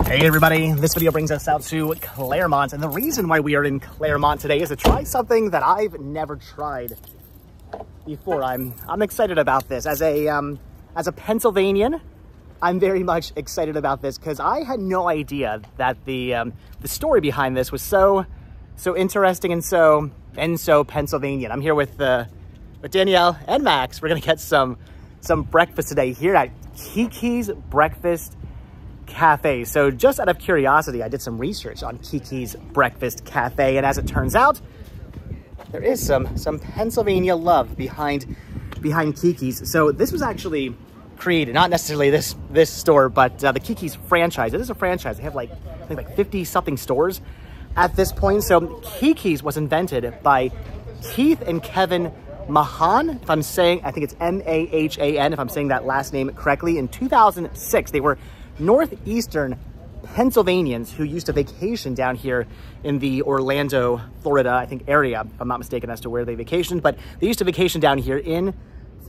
Hey everybody, this video brings us out to Claremont, and the reason why we are in Claremont today is to try something that I've never tried before. I'm excited about this. As a Pennsylvanian, I'm very much excited about this because I had no idea that the story behind this was so interesting and so Pennsylvanian. I'm here with Danielle and Max. We're gonna get some breakfast today here at Kiki's Breakfast Cafe. So just out of curiosity, I did some research on Kiki's Breakfast Cafe, and as it turns out, there is some Pennsylvania love behind Kiki's. So this was actually created, not necessarily this store, but the Kiki's franchise. It is a franchise. They have I think like 50 something stores at this point. So Kiki's was invented by Keith and Kevin Mahan, if I'm saying, I think it's M-A-H-A-N, if I'm saying that last name correctly. In 2006, they were Northeastern Pennsylvanians who used to vacation down here in the Orlando, Florida, I think, area, if I'm not mistaken as to where they vacationed, but they used to vacation down here in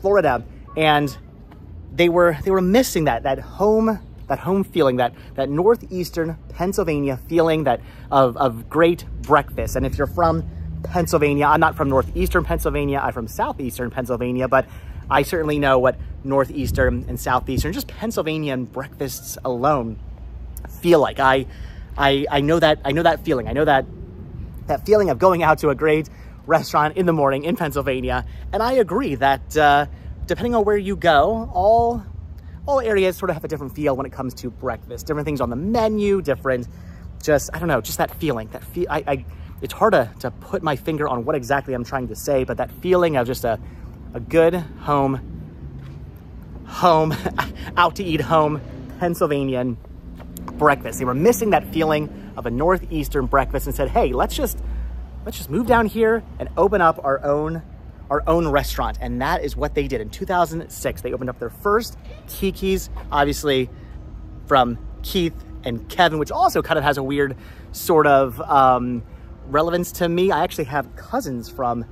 Florida, and they were missing that home feeling, that Northeastern Pennsylvania feeling of great breakfast. And if you're from Pennsylvania, I'm not from Northeastern Pennsylvania, I'm from Southeastern Pennsylvania, but I certainly know what Northeastern and Southeastern, just Pennsylvanian breakfasts alone feel like. I know that feeling. I know that feeling of going out to a great restaurant in the morning in Pennsylvania. And I agree that depending on where you go, all areas sort of have a different feel when it comes to breakfast. Different things on the menu, different, I don't know, just that feeling. It's hard to put my finger on what exactly I'm trying to say, but that feeling of just a good home out to eat home Pennsylvanian breakfast. They were missing that feeling of a Northeastern breakfast and said, hey, let's just move down here and open up our own restaurant. And that is what they did. In 2006, they opened up their first Kiki's, obviously from Keith and Kevin, which also kind of has a weird sort of relevance to me. I actually have cousins from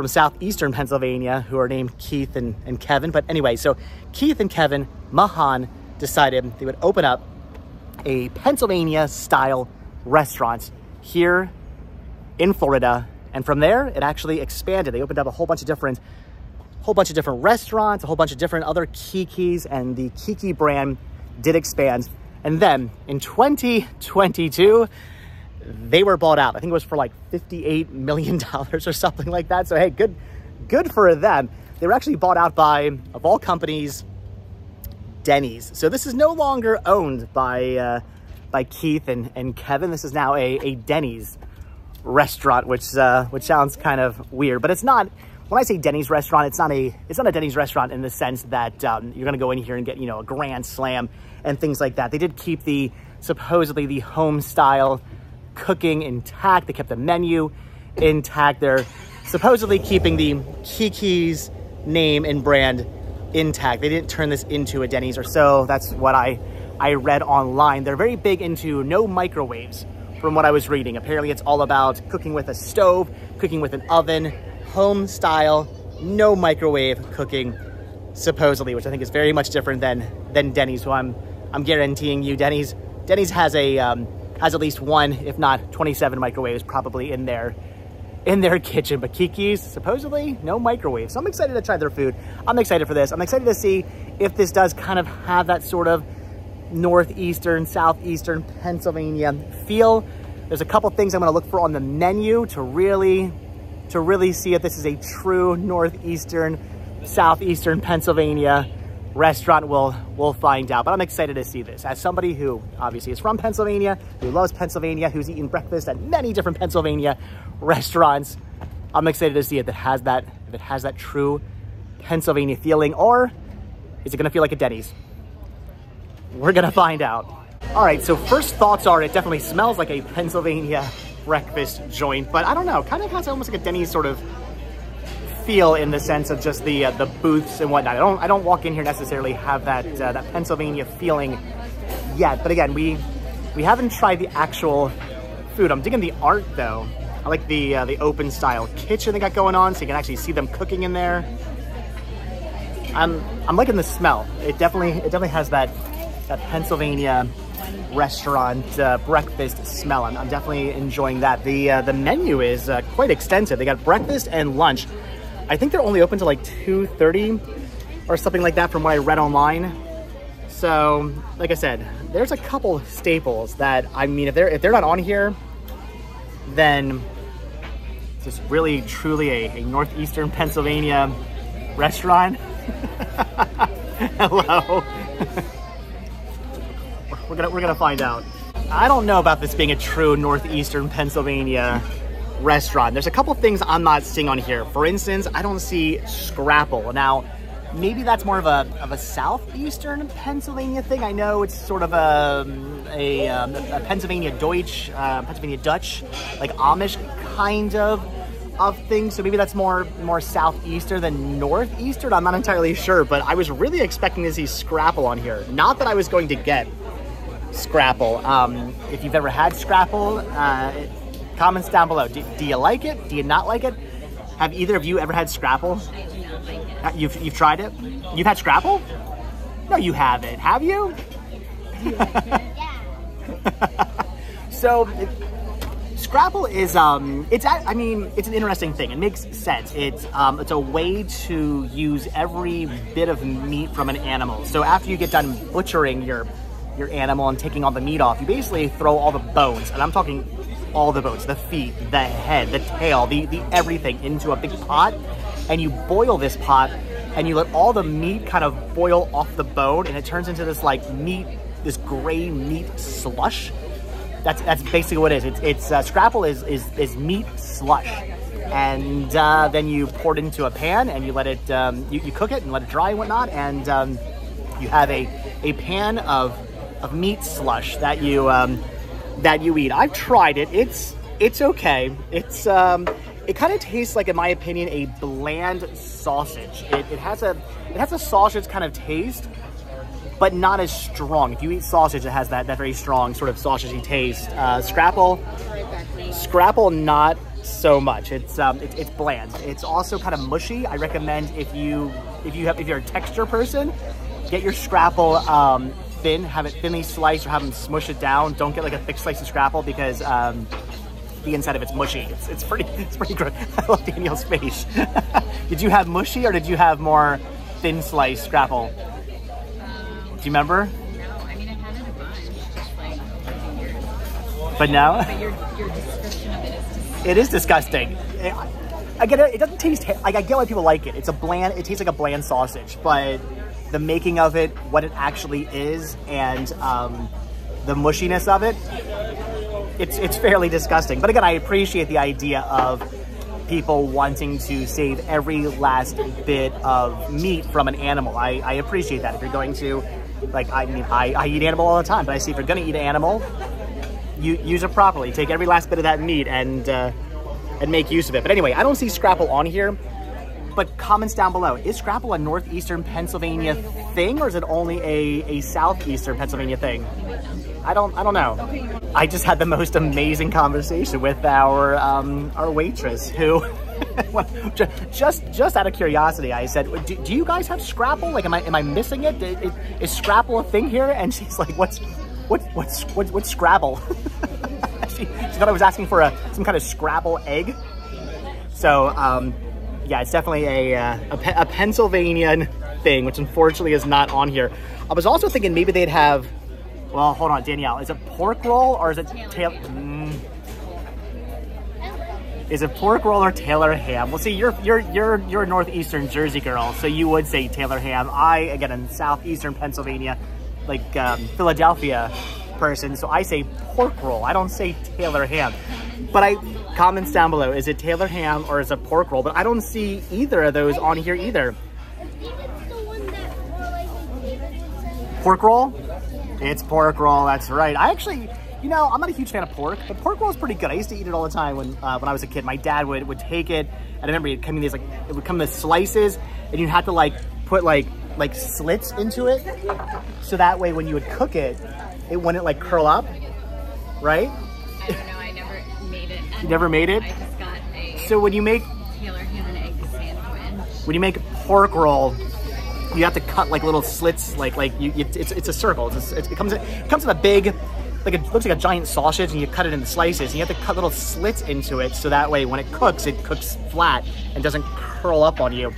Southeastern Pennsylvania who are named Keith and Kevin. But anyway, so Keith and Kevin Mahan decided they would open up a Pennsylvania style restaurant here in Florida. And from there, it actually expanded. They opened up a whole bunch of different restaurants, a whole bunch of different other Kiki's, and the Kiki brand did expand. And then in 2022, they were bought out. I think it was for like $58 million or something like that. So hey, good for them. They were actually bought out by, of all companies, Denny's. So this is no longer owned by Keith and Kevin. This is now a Denny's restaurant, which sounds kind of weird, but it's not. When I say Denny's restaurant, it's not a Denny's restaurant in the sense that you're gonna go in here and get, a Grand Slam and things like that. They did keep supposedly the home style cooking intact. They kept the menu intact. They're supposedly keeping the Kiki's name and brand intact. They didn't turn this into a Denny's or so. That's what I read online. They're very big into no microwaves from what I was reading. Apparently it's all about cooking with a stove, cooking with an oven, home style, no microwave cooking, supposedly, which I think is very much different than Denny's. So I'm guaranteeing you Denny's has has at least one, if not 27 microwaves probably in their kitchen. But Kiki's, supposedly, no microwaves. So I'm excited to try their food. I'm excited for this. I'm excited to see if this does kind of have that sort of Northeastern, Southeastern Pennsylvania feel. There's a couple things I'm gonna look for on the menu to really see if this is a true Northeastern, Southeastern Pennsylvania restaurant. We'll find out, but I'm excited to see this. As somebody who obviously is from Pennsylvania, who loves Pennsylvania, who's eaten breakfast at many different Pennsylvania restaurants, I'm excited to see if it has that true Pennsylvania feeling, or is it gonna feel like a Denny's? We're gonna find out. All right, so first thoughts are it definitely smells like a Pennsylvania breakfast joint, but I don't know, kind of has almost like a Denny's sort of feel in the sense of just the booths and whatnot. I don't walk in here necessarily have that Pennsylvania feeling yet. But again, we haven't tried the actual food. I'm digging the art though. I like the open style kitchen they got going on, so you can actually see them cooking in there. I'm liking the smell. It definitely has that Pennsylvania restaurant breakfast smell. I'm definitely enjoying that. The menu is quite extensive. They got breakfast and lunch. I think they're only open to like 2:30 or something like that from what I read online. So, like I said, there's a couple staples that, I mean, if they're not on here, then it's just really truly a northeastern Pennsylvania restaurant. Hello. We're gonna find out. I don't know about this being a true northeastern Pennsylvania restaurant. There's a couple things I'm not seeing on here. For instance, I don't see Scrapple. Now, maybe that's more of a southeastern Pennsylvania thing. I know it's sort of a Pennsylvania Deutsch, Pennsylvania Dutch, like Amish kind of thing. So maybe that's more southeastern than northeastern. I'm not entirely sure, but I was really expecting to see Scrapple on here. Not that I was going to get Scrapple. If you've ever had Scrapple, comments down below. Do you like it? Do you not like it? Have either of you ever had Scrapple? I do not like it. You've tried it? You've had Scrapple? No, you haven't. Have you? Yeah. So, Scrapple is I mean, it's an interesting thing. It makes sense. It's a way to use every bit of meat from an animal. So after you get done butchering your animal and taking all the meat off, you basically throw all the bones, and I'm talking all the bones, the feet, the head, the tail, the everything into a big pot, and you boil this pot, and you let all the meat kind of boil off the bone, and it turns into this like this gray meat slush. That's basically what it is. It's Scrapple is meat slush, and then you pour it into a pan, and you let it you cook it and let it dry and whatnot, and you have a pan of meat slush that you eat. I've tried it. It's okay. It kind of tastes like, in my opinion, a bland sausage. It has a sausage kind of taste, but not as strong. If you eat sausage, it has that very strong sort of sausagey taste. Scrapple, not so much. It's bland. It's also kind of mushy. I recommend if you're a texture person, get your Scrapple thin, have it thinly sliced, or have them smush it down. Don't get like a thick slice of Scrapple because the inside of it's mushy. It's pretty gross. I love Daniel's face. Did you have mushy or did you have more thin sliced Scrapple? Do you remember? No, I mean, I've had it a bunch, just like over years. But no? But your description of it is disgusting. It is disgusting. I get it. It doesn't taste, like, I get why people like it. It tastes like a bland sausage, but the making of it, what it actually is, and the mushiness of it, it's fairly disgusting. But again, I appreciate the idea of people wanting to save every last bit of meat from an animal. I appreciate that. If you're going to, like, I mean, I eat animal all the time, but I see if you're going to eat an animal, you use it properly. Take every last bit of that meat and make use of it. But anyway, I don't see Scrapple on here. But comments down below. Is Scrapple a northeastern Pennsylvania thing, or is it only a southeastern Pennsylvania thing? I don't know. I just had the most amazing conversation with our waitress, who just out of curiosity, I said, do you guys have Scrapple? Like, am I missing it? Is Scrapple a thing here? And she's like, what's Scrabble? she thought I was asking for some kind of Scrabble egg. So yeah, it's definitely a Pennsylvanian thing, which unfortunately is not on here. I was also thinking maybe they'd have, well, hold on, Danielle, is it pork roll or is it is it pork roll or Taylor ham? Well, see, you're a northeastern Jersey girl, so you would say Taylor ham. I, again, in southeastern Pennsylvania, like Philadelphia person, so I say pork roll. I don't say Taylor ham. But comments down below, is it Taylor ham or is it pork roll? But I don't see either of those on here either. I think it's the one that Pork roll? It's pork roll, that's right. I actually, you know, I'm not a huge fan of pork, but pork roll is pretty good. I used to eat it all the time when I was a kid. My dad would take it, and I remember it would come in these slices, and you had to like put like slits into it, so that way when you would cook it, it wouldn't like curl up, right? I don't know, I never made it. You never made it? I just got a So when you make Taylor ham and egg sandwich. when you make pork roll, you have to cut like little slits, it's a circle. It comes in a big, like it looks like a giant sausage, and you cut it into slices, and you have to cut little slits into it so that way when it cooks flat and doesn't curl up on you.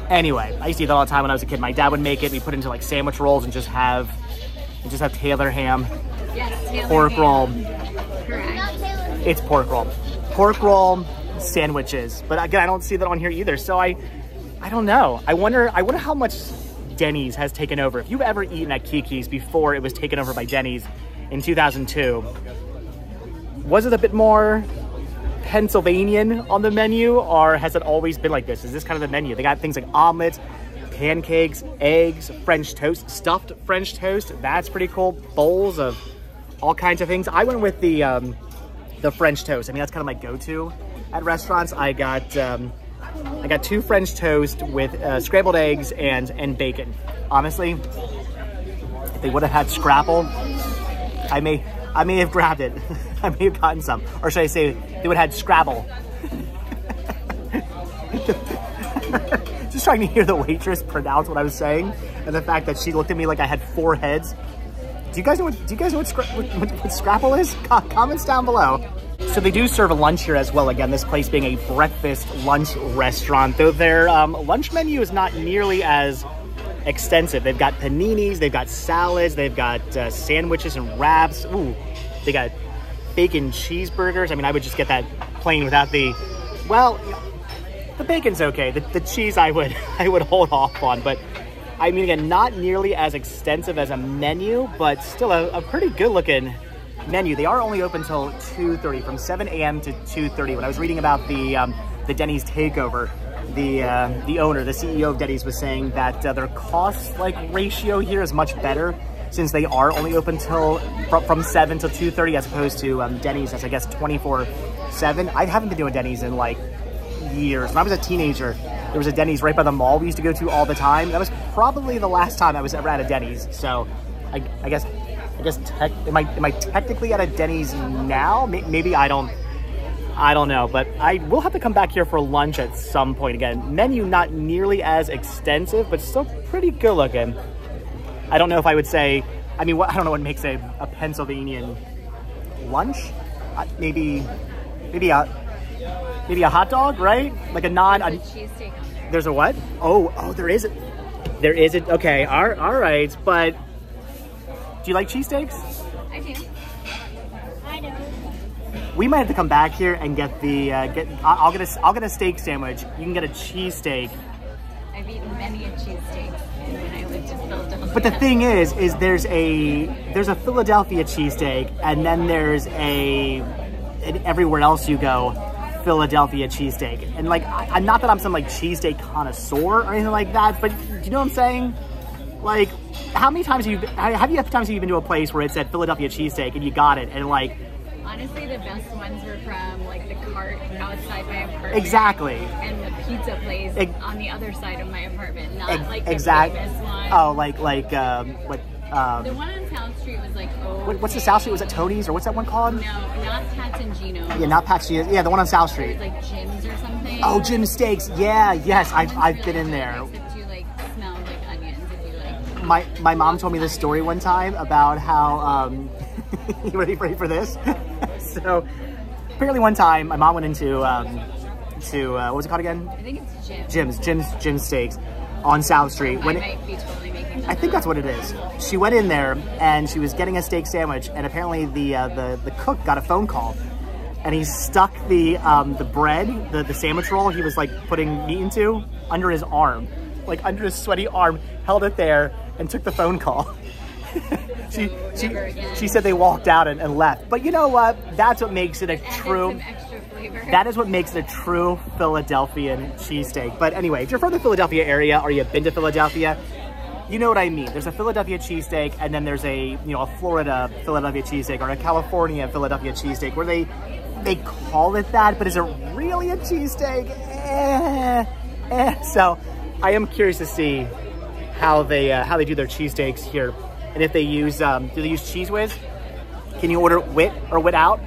Anyway, I used to eat that all the time when I was a kid. My dad would make it. We put it into like sandwich rolls and just have Taylor ham. Yes, Taylor pork ham. roll. Correct. It's pork roll. Pork roll sandwiches. But again, I don't see that on here either. So I don't know. I wonder how much Denny's has taken over. If you've ever eaten at Kiki's before it was taken over by Denny's in 2002, was it a bit more Pennsylvanian on the menu, or has it always been like this? Is this kind of the menu? They got things like omelets, pancakes, eggs, French toast, stuffed French toast. That's pretty cool. Bowls of all kinds of things. I went with the French toast. I mean, that's kind of my go-to at restaurants. I got 2 French toast with scrambled eggs and bacon. Honestly, if they would have had Scrapple, I may have grabbed it. I may have gotten some. Or should I say, they would have had Scrabble. Just trying to hear the waitress pronounce what I was saying, and the fact that she looked at me like I had 4 heads. Do you guys know what Scrapple is? Comments down below. So they do serve a lunch here as well. Again, this place being a breakfast lunch restaurant, though their lunch menu is not nearly as extensive. They've got paninis, they've got salads, they've got sandwiches and wraps. Ooh, they got bacon cheeseburgers. I mean, I would just get that plain without the, well, the bacon's okay. The cheese I would hold off on, but I mean, again, not nearly as extensive as a menu, but still a pretty good looking menu. They are only open till 2:30, from 7 a.m. to 2:30. When I was reading about the Denny's takeover, the owner, the CEO of Denny's, was saying that their cost ratio here is much better, since they are only open till from 7 till 2:30, as opposed to Denny's that's, I guess, 24/7. I haven't been doing Denny's in like years. When I was a teenager, there was a Denny's right by the mall we used to go to all the time. That was probably the last time I was ever at a Denny's. So I guess am I technically at a Denny's now? Maybe I don't know, but I will have to come back here for lunch at some point. Again, menu not nearly as extensive, but still pretty good looking. I don't know if I would say, I mean, I don't know what makes a Pennsylvanian lunch. Maybe a hot dog, right? Like a cheesesteak on there. There's a what? Oh, there is it. Okay, all right. But do you like cheesesteaks? I do. I don't. We might have to come back here and get I'll get a steak sandwich. You can get a cheesesteak. I've eaten many a cheesesteak when I lived in Philadelphia. But the thing is there's a Philadelphia cheesesteak, and then there's everywhere else you go, Philadelphia cheesesteak. And like, I'm not that I'm some like cheesesteak connoisseur or anything like that, but do you know what I'm saying? Like, how many times have you been to a place where it said Philadelphia cheesesteak and you got it, and like, honestly, the best ones were from like the cart outside my apartment. Exactly. And the pizza place on the other side of my apartment, not like the exactly. famous one. Oh, like what? The one on South Street was like, what's the South Street? Was it Tony's, or what's that one called? No, not Pat's and Gino. Yeah, not Pat's. Yeah, the one on South Street. It was like Jim's or something. Oh, Jim's Steaks. Yeah, yes, I've been in there. Except you like smell like onions if you like. My mom told me this story one time about how you ready for this? So apparently one time my mom went into what was it called again? I think it's Jim's Steaks on South Street. I might be totally making that I think that's what it is. She went in there and she was getting a steak sandwich, and apparently the cook got a phone call, and he stuck the bread, the sandwich roll he was like putting meat into, under his arm, like under his sweaty arm, held it there and took the phone call. She said they walked out and left. But you know what? That's what makes it a true. That is what makes it a true Philadelphian cheesesteak. But anyway, if you're from the Philadelphia area or you've been to Philadelphia, you know what I mean. There's a Philadelphia cheesesteak, and then there's a Florida Philadelphia cheesesteak, or a California Philadelphia cheesesteak, where they call it that, but is it really a cheesesteak? So I am curious to see how they do their cheesesteaks here, and if they use do they use Cheez Whiz? Can you order wit or wit out?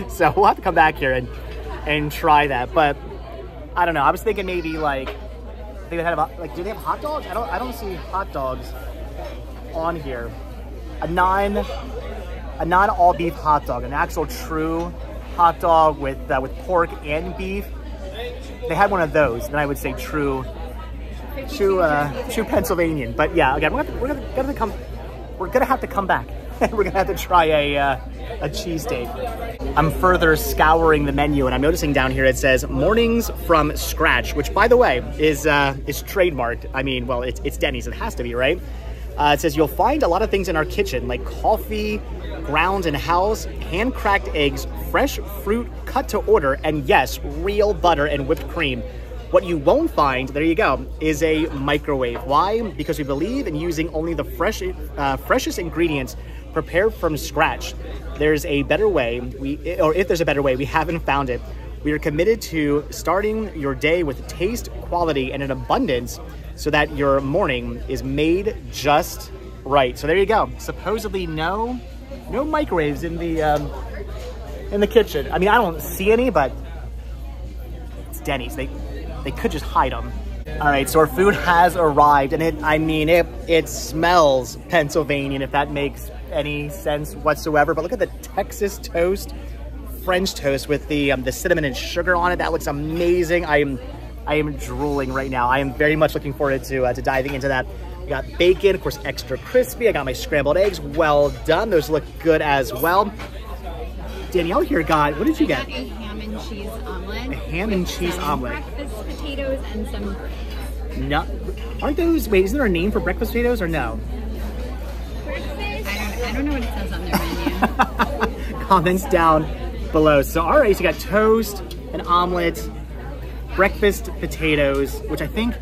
So we'll have to come back here and try that. But I don't know. I was thinking maybe like think they had like, do they have hot dogs? I don't see hot dogs on here. A non all beef hot dog, an actual true hot dog with pork and beef. They had one of those, then I would say true Pennsylvanian. But yeah, again, we're gonna have to come back. We're gonna have to try a cheesesteak. I'm further scouring the menu, and I'm noticing down here it says mornings from scratch, which, by the way, is trademarked. I mean, well, it's Denny's. It has to be, right? It says you'll find a lot of things in our kitchen, like coffee, ground in house, hand-cracked eggs, fresh fruit cut to order, and yes, real butter and whipped cream. What you won't find, there you go, is a microwave. Why? Because we believe in using only the freshest ingredients prepared from scratch. There's a better way, or if there's a better way, we haven't found it. We are committed to starting your day with taste, quality, and an abundance so that your morning is made just right. So there you go. Supposedly no microwaves in the kitchen. I mean, I don't see any, but it's Denny's. They could just hide them. All right, so our food has arrived, and it smells Pennsylvanian, if that makes any sense whatsoever. But look at the Texas toast, French toast with the cinnamon and sugar on it. That looks amazing. I am drooling right now. I am very much looking forward to diving into that. We got bacon, of course, extra crispy. I got my scrambled eggs. Well done. Those look good as well. Danielle here got, what did you get? I got a ham and cheese omelet. A ham and cheese omelet. Breakfast potatoes and some grits. No, aren't those, wait, isn't there a name for breakfast potatoes or no? I don't know what it says on their menu. Comments down below. So all right, so you got toast, an omelet, breakfast potatoes, which I feel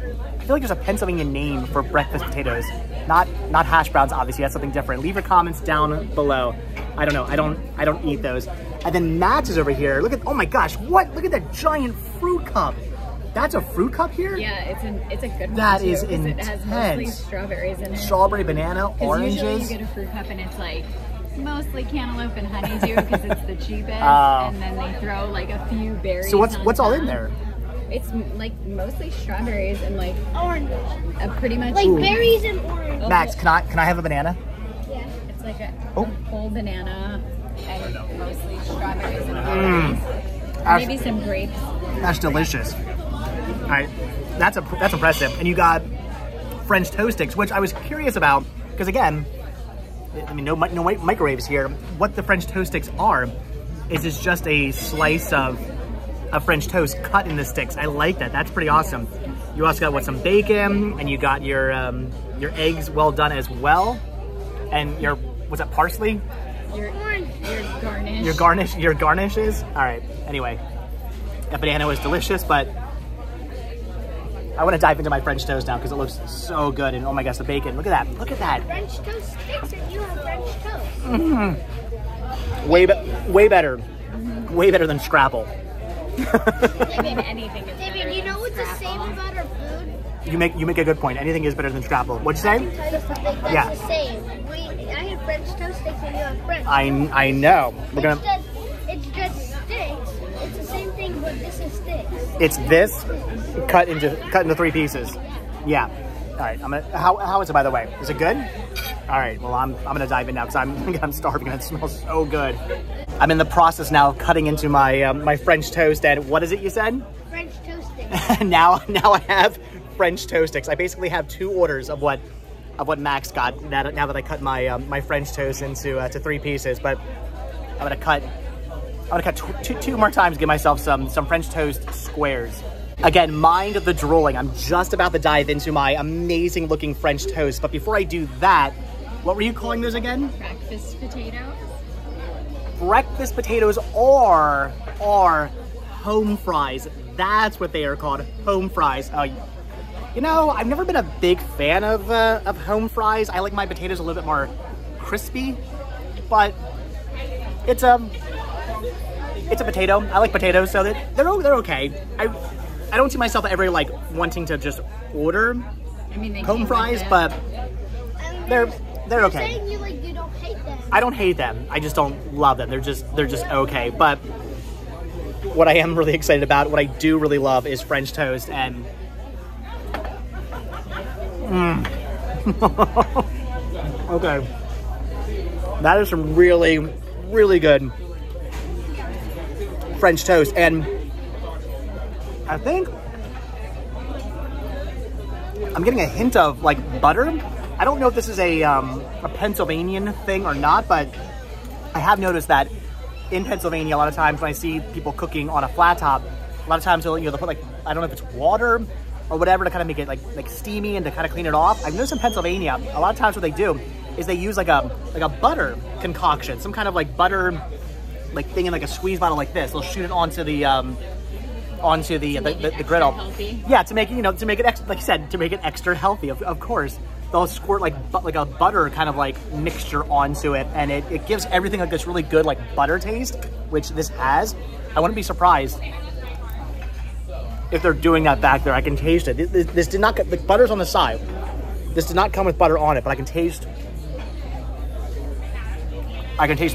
like there's a Pennsylvania name for breakfast potatoes. Not hash browns, obviously, that's something different. Leave your comments down below. I don't know, I don't eat those. And then Max is over here. Look at, oh my gosh, what? Look at that giant fruit cup. That's a fruit cup here? Yeah, it's a good one. That too, is intense. It has mostly strawberries in it. Strawberry, banana, oranges. Usually you get a fruit cup and it's like mostly cantaloupe and honeydew because it's the cheapest. And then they throw like a few berries. So what's all in there? It's like mostly strawberries and like oranges. Pretty much like berries and oranges. Max, can I have a banana? Yeah. It's like a whole banana and mostly strawberries and berries. Maybe some grapes. That's delicious. All right, that's impressive. And you got French toast sticks, which I was curious about because again, I mean, no microwaves here. What the French toast sticks are is it's just a slice of French toast cut into sticks. I like that. That's pretty awesome. You also got some bacon, and you got your eggs well done as well, and what's that, parsley? Your garnish. Your garnishes. All right. Anyway, that banana was delicious, but I want to dive into my French toast now because it looks so good. And oh my gosh, the bacon! Look at that! Look at that! French toast sticks, and you have French toast. Mm-hmm. Way better. Mm-hmm. Way better than Scrapple. I mean, anything is better. David, you know what's the same about our food? You make a good point. Anything is better than Scrapple. What'd you say? I can tell you something. That's yeah. the same. I have French toast sticks, and you have French. I know. It's just sticks. It's the same thing, but this is sticks. It's this cut into 3 pieces. Yeah. All right. How is it, by the way? Is it good? All right. Well, I'm gonna dive in now because I'm starving and it smells so good. I'm in the process now of cutting into my my French toast. And what is it you said? French toast sticks. now I have French toast sticks. I basically have 2 orders of what Max got now that I cut my my French toast into 3 pieces. But I'm gonna cut two more times to give myself some French toast squares. Again, mind the drooling. I'm just about to dive into my amazing looking French toast. But before I do that, what were you calling those again? Breakfast potatoes. Breakfast potatoes or home fries. That's what they are called, home fries. You know, I've never been a big fan of home fries. I like my potatoes a little bit more crispy, but it's a potato. I like potatoes, so they're okay. I don't see myself ever like wanting to just order home fries, but they're okay. Saying you don't hate them. I don't hate them. I just don't love them. They're just okay. But what I am really excited about, what I do really love, is French toast, and Okay. That is some really, really good French toast. And I think I'm getting a hint of like butter. I don't know if this is a Pennsylvanian thing or not, but I have noticed that in Pennsylvania, a lot of times when I see people cooking on a flat top, a lot of times they'll put like, I don't know if it's water or whatever to kind of make it like steamy and to kind of clean it off. I've noticed in Pennsylvania, a lot of times what they do is they use like a butter concoction, some kind of like butter like thing in like a squeeze bottle like this. They'll shoot it onto the griddle. Healthy. Yeah, to make it extra, like you said, to make it extra healthy. Of course, they'll squirt like a butter kind of like mixture onto it, and it gives everything like this really good like butter taste, which this has. I wouldn't be surprised if they're doing that back there. I can taste it. This did not get, the butter's on the side. This did not come with butter on it, but I can taste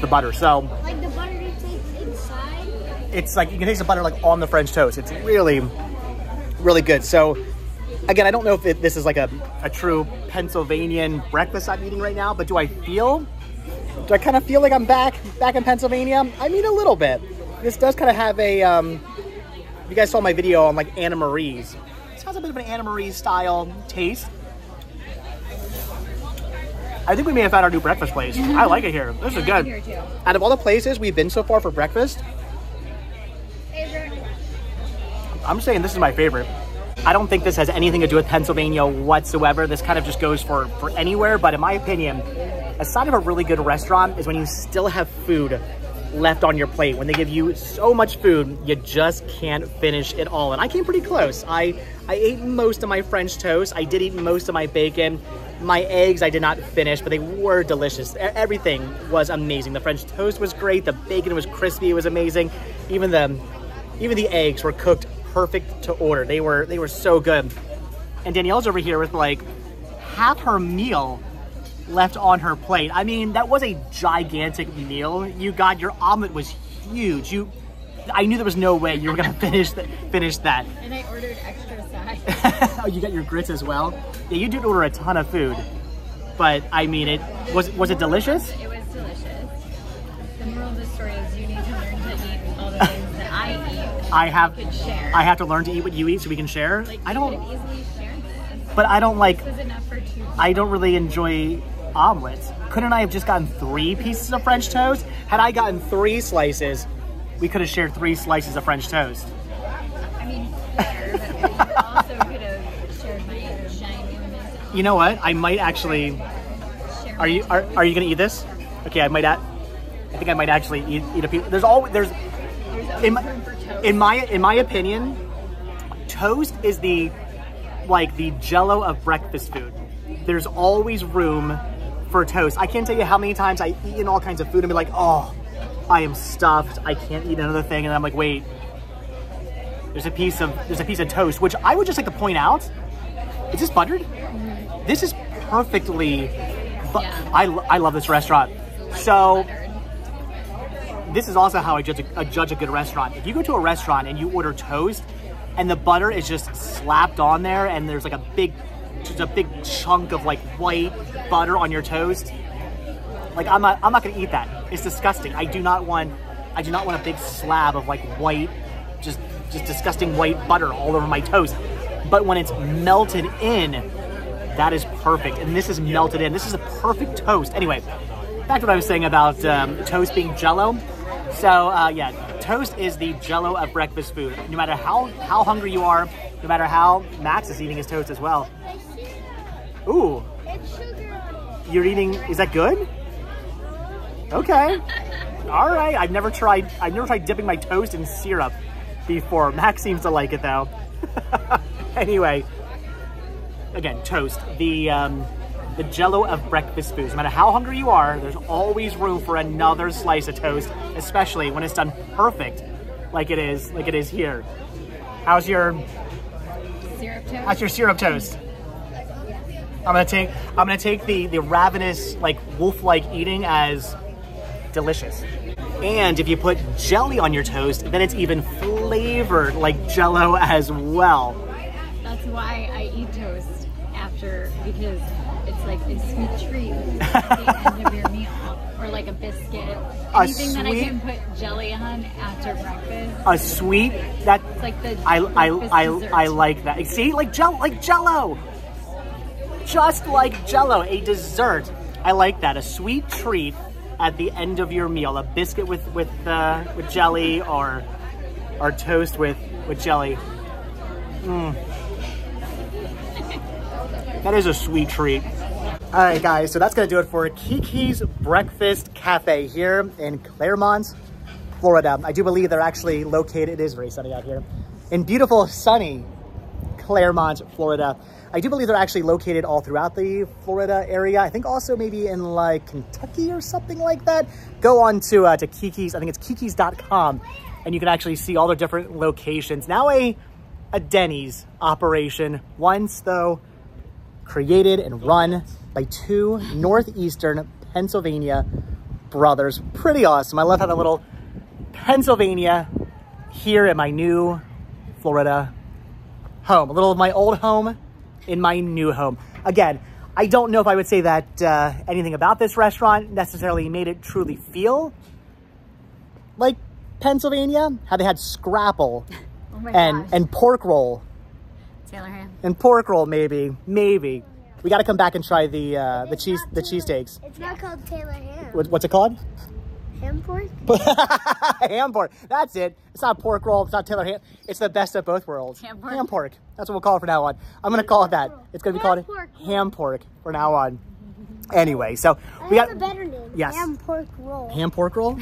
the butter. So Like the butter you taste inside? it's like you can taste the butter like on the French toast. It's really, really good. So again, I don't know if this is like a true Pennsylvanian breakfast I'm eating right now, but do I kind of feel like I'm back in Pennsylvania? I mean, a little bit. This does kind of have a, you guys saw my video on like Anna Marie's. This has a bit of an Anna Marie's style taste. I think we may have found our new breakfast place. I like it here. This is good. Here too. Out of all the places we've been so far for breakfast, Favorite? I'm saying this is my favorite. I don't think this has anything to do with Pennsylvania whatsoever. This kind of just goes for anywhere. But in my opinion, a sign of a really good restaurant is when you still have food left on your plate. When they give you so much food, you just can't finish it all. And I came pretty close. I ate most of my French toast. I did eat most of my bacon. My eggs I did not finish, but they were delicious. Everything was amazing. The French toast was great. The bacon was crispy. It was amazing. Even the eggs were cooked perfect to order. They were so good. And Danielle's over here with like half her meal left on her plate. I mean, that was a gigantic meal. You got, your omelet was huge. I knew there was no way you were gonna finish that. And I ordered extra sides. Oh, you got your grits as well? Yeah, you did order a ton of food. But I mean, was it delicious? It was delicious. The moral of the story is you need to learn to eat all the things that I eat. I have to learn to eat what you eat so we can share. Like, I you don't, could have easily shared this. but I don't like, This is enough for 2 people. I don't really enjoy omelets. Couldn't I have just gotten 3 pieces of French toast? Had I gotten 3 slices, we could have shared 3 slices of French toast. I mean, fair, but you also could have shared my ginormous. You know what? I might actually. Share Are you gonna eat this? Okay, I think I might actually eat a piece. There's There's in always room for toast. in my opinion, toast is the Jell-O of breakfast food. There's always room for toast. I can't tell you how many times I eat in all kinds of food and be like, oh, I am stuffed. I can't eat another thing, and I'm like, wait. There's a piece of toast, which I would just like to point out. Is this buttered? Mm-hmm. This is perfectly. Yeah. I love this restaurant. So this is also how I judge a good restaurant. If you go to a restaurant and you order toast, and the butter is just slapped on there, and there's like a big chunk of like white butter on your toast. Like I'm not gonna eat that. It's disgusting. I do not want a big slab of like white, just disgusting white butter all over my toast. But when it's melted in, that is perfect. And this is melted in. This is a perfect toast. Anyway, back to what I was saying about toast being Jell-O. So yeah, toast is the Jell-O of breakfast food. No matter how hungry you are, no matter how Max is eating his toast as well. Ooh, It's sugar. you're eating. Is that good? Okay. All right. I've never tried dipping my toast in syrup before. Max seems to like it though. Anyway, again, toast. The Jell-O of breakfast foods. No matter how hungry you are, there's always room for another slice of toast, especially when it's done perfect, like it is here. How's your syrup toast? I'm gonna take the ravenous, like wolf-like eating as delicious. And if you put jelly on your toast, then it's even flavored like Jell-O as well. That's why I eat toast after after because it's like a sweet treat at the end of your meal, or like a biscuit. Anything that I can put jelly on after breakfast. A sweet that It's like the I dessert. like that. See, like Jello, just like Jello, a dessert. I like that. A sweet treat at the end of your meal. A biscuit with jelly, or toast with jelly. That is a sweet treat. All right, guys, so that's gonna do it for Kiki's Breakfast Cafe here in Claremont, Florida. I do believe they're actually located, it is very sunny out here, in beautiful, sunny Claremont, Florida. I do believe they're actually located all throughout the Florida area. I think also maybe in like Kentucky or something like that. Go on to Kiki's, I think it's kikis.com, and you can actually see all their different locations. Now a Denny's operation, once though created and run by two Northeastern Pennsylvania brothers. Pretty awesome. I love having a little Pennsylvania here in my new Florida home. A little of my old home in my new home. Again, I don't know if I would say that anything about this restaurant necessarily made it truly feel like Pennsylvania. How they had scrapple and pork roll. Taylor ham. And pork roll, maybe. We got to come back and try the cheesesteaks. It's not called Taylor ham. What's it called? Ham pork? Ham pork. That's it. It's not pork roll. It's not Taylor ham. It's the best of both worlds. Ham pork. Ham pork. That's what we'll call it from now on. I'm going to call it that. It's going to be called ham pork from now on. Anyway, so we got a better name. Yes. Ham pork roll. Ham pork roll.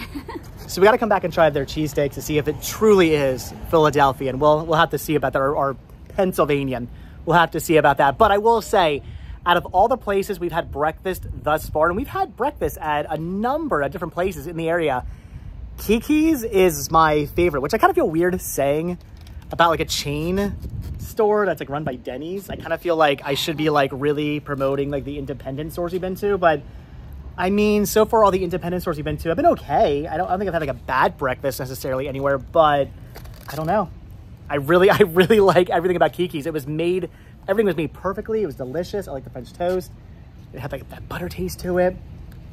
So we got to come back and try their cheesesteaks to see if it truly is Philadelphian. We'll have to see about that, or Pennsylvanian. We'll have to see about that. But I will say, out of all the places we've had breakfast thus far, and we've had breakfast at a number of different places in the area, Kiki's is my favorite, which I kind of feel weird saying about like a chain store that's like run by Denny's. I kind of feel like I should be like really promoting like the independent stores we've been to, but I mean, so far all the independent stores we've been to have been okay. I don't think I've had like a bad breakfast necessarily anywhere, but I don't know. I really like everything about Kiki's. Everything was made perfectly. It was delicious. I like the French toast. It had like that butter taste to it.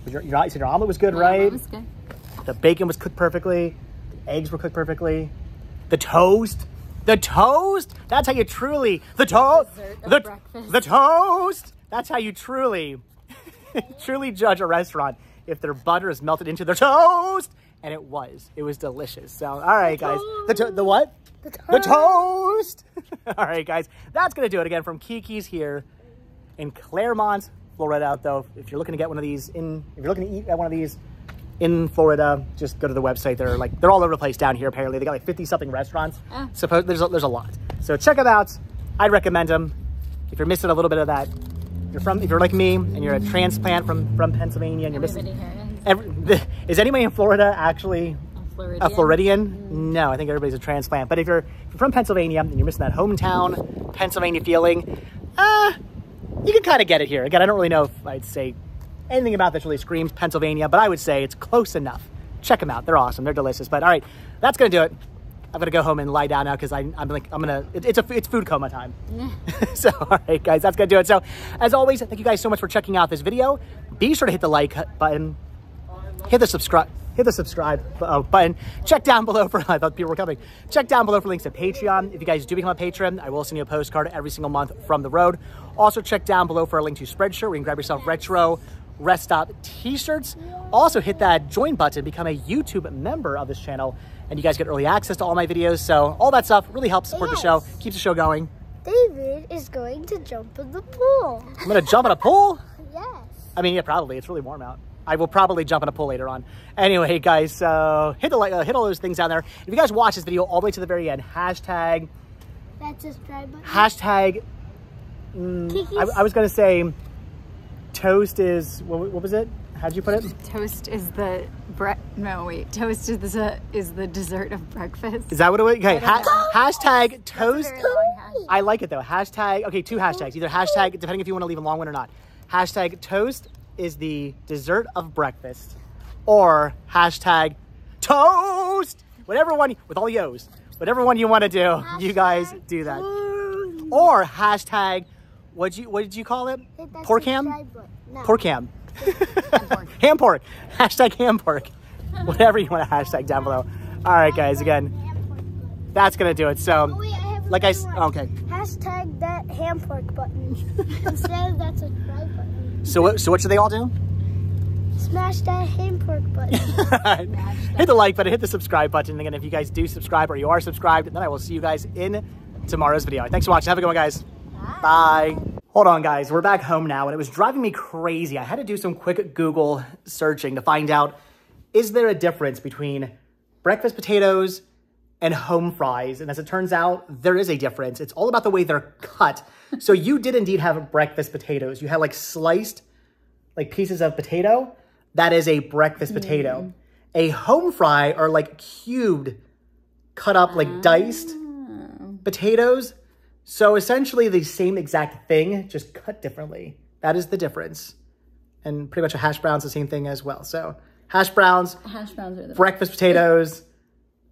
You said your omelet was good, right? It was good. The bacon was cooked perfectly. The eggs were cooked perfectly. The toast. That's how you truly, the toast. That's how you truly judge a restaurant, if their butter is melted into their toast. And it was delicious. So, all right, guys. The what? The toast. All right, guys. That's going to do it again from Kiki's here in Claremont, Florida. Though, if you're looking to get one of these if you're looking to eat at one of these in Florida, just go to the website. They're all over the place down here. Apparently, they got like 50-something restaurants. Suppose there's a lot. So check them out. I'd recommend them. If you're missing a little bit of that, if you're like me and you're a transplant from Pennsylvania and you're missing. Is anybody in Florida actually a Floridian? No, I think everybody's a transplant. But if you're from Pennsylvania and you're missing that hometown Pennsylvania feeling, you can kind of get it here. Again, I don't really know if I'd say anything about this really screams Pennsylvania, but I would say it's close enough. Check them out. They're awesome. They're delicious. But all right, that's going to do it. I'm going to go home and lie down now because it's food coma time. So, all right, guys, that's going to do it. So, as always, thank you guys so much for checking out this video. Be sure to hit the like button. Hit the subscribe button. Check down below for, I thought people were coming. Check down below for links to Patreon. If you guys do become a patron, I will send you a postcard every single month from the road. Also, check down below for a link to Spreadshirt where you can grab yourself retro Rest Stop t-shirts. Also, hit that join button, become a YouTube member of this channel, and you guys get early access to all my videos. So all that stuff really helps support the show, keeps the show going. David is going to jump in the pool. I'm going to jump in a pool? Yes. I mean, yeah, probably. It's really warm out. I will probably jump in a pool later on. Anyway, guys, so hit all those things down there. If you guys watch this video all the way to the very end, hashtag... That subscribe button? Hashtag... I was going to say toast is... What was it? How'd you put it? Toast is the... Toast is the dessert of breakfast. Is that what it was? Okay, hashtag toast. I like it, though. Hashtag... Okay, two hashtags. Either hashtag, depending if you want to leave a long one or not. Hashtag toast is the dessert of breakfast, or hashtag toast, whatever one, with all the O's, whatever one you want to do, you guys do that. Or hashtag What did you call it? Hit that Pork ham? subscribe button. No. Pork ham. Ham pork. Hashtag ham pork. Whatever you want to hashtag down below. All right, guys. Again, that's gonna do it. So, Oh, wait, I have like another one. okay. Hashtag that ham pork button instead of that subscribe button. So what should they all do? Smash that ham pork button. Hit the like button, hit the subscribe button. And again, if you guys do subscribe or you are subscribed, then I will see you guys in tomorrow's video. Thanks for watching. Have a good one, guys. Bye. Hold on, guys. We're back home now, and it was driving me crazy. I had to do some quick Google searching to find out, is there a difference between breakfast potatoes and home fries? And as it turns out, there is a difference. It's all about the way they're cut. So you did indeed have breakfast potatoes. You had like sliced like pieces of potato. That is a breakfast potato. A home fry are like cubed, cut up like diced potatoes. So essentially the same exact thing, just cut differently. That is the difference. And pretty much a hash brown's the same thing as well. So hash browns are the breakfast potatoes,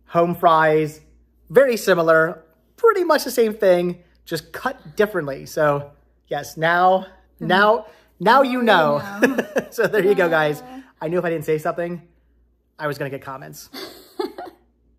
home fries, very similar, pretty much the same thing, just cut differently. So yes, now you know. So there you go, guys. I knew if I didn't say something, I was gonna get comments.